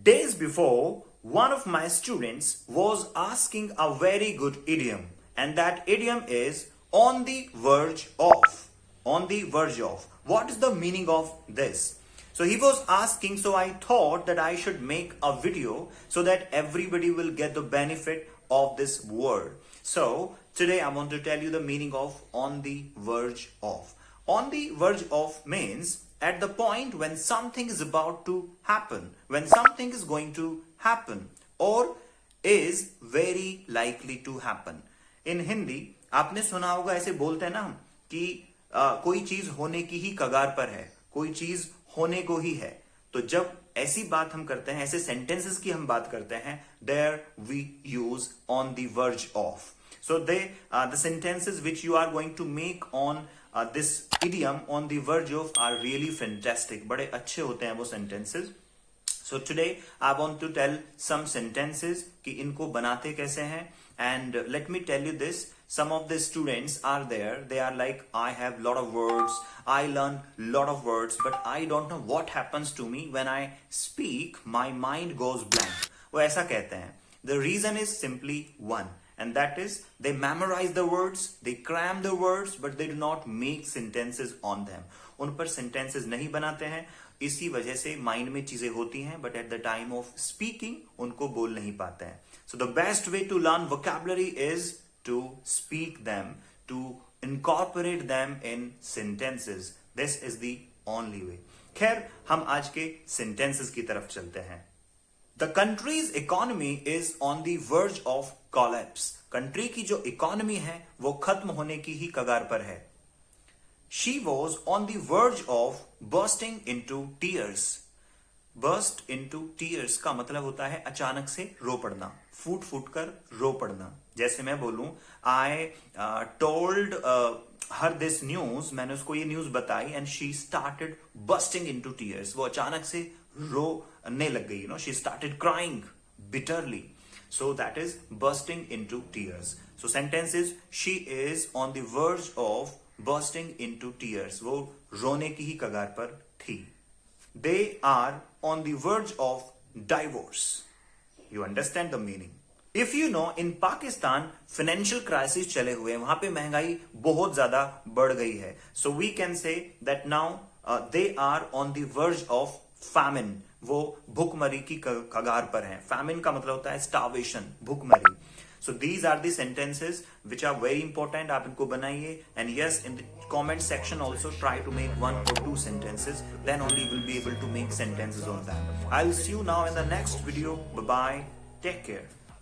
Days before, one of my students was asking a very good idiom, and that idiom is on the verge of. On the verge of. What is the meaning of this? So he was asking, so I thought that I should make a video so that everybody will get the benefit of this word. So today I want to tell you the meaning of on the verge of. On the verge of means at the point when something is about to happen, when something is going to happen or is very likely to happen. In Hindi आपने सुना होगा, ऐसे बोलते हैं ना हम कि कोई चीज होने की ही कगार पर है, कोई चीज होने को ही है. तो जब ऐसी बात हम करते हैं, ऐसे सेंटेंसेस की हम बात करते हैं, there we use on the verge of. So the sentences which you are going to make on this idiom on the verge of are really fantastic. बड़े अच्छे होते हैं वो sentences. So today I want to tell some sentences कि इनको बनाते कैसे हैं. And let me tell you this, some of the students are there, they are like, I have lot of words, I learn lot of words, but I don't know what happens to me when I speak, my mind goes blank. वो ऐसा कहते हैं. The reason is simply one, and that is they memorize the words, they cram the words, but they do not make sentences on them. उन पर sentences नहीं बनाते हैं, इसी वजह से माइंड में चीजें होती हैं, but at the time of speaking उनको बोल नहीं पाते हैं. So the best way to learn vocabulary is to speak them, to incorporate them in sentences. This is the only way. खैर हम आज के sentences की तरफ चलते हैं. The country's economy is on the verge of collapse. Country की जो इकोनॉमी है वो खत्म होने की ही कगार पर है. She was on the verge of bursting into tears. Burst into tears का मतलब होता है अचानक से रो पड़ना, फूट फूट कर रो पड़ना. जैसे मैं बोलूं, I told her this news, मैंने उसको ये न्यूज बताई, and she started bursting into tears. वो अचानक से रोने लग गई, she started crying bitterly. So that is bursting into tears. So sentence is, she is on the verge of bursting into tears. वो रोने की ही कगार पर थी. They are on the verge of divorce. You understand the meaning? If you know, in Pakistan financial crisis चले हुए हैं, वहां पे महंगाई बहुत ज्यादा बढ़ गई है. So we can say that now they are on the verge of famine. वो भूखमरी की कगार पर हैं. Famine का मतलब होता है starvation, भूखमरी. So these are the sentences which are very important. आप इनको बनाइए, and yes, in the comment section also try to make 1 or 2 sentences. Then only you will be able to make sentences on that. I'll see you now in the next video. Bye bye. Take care.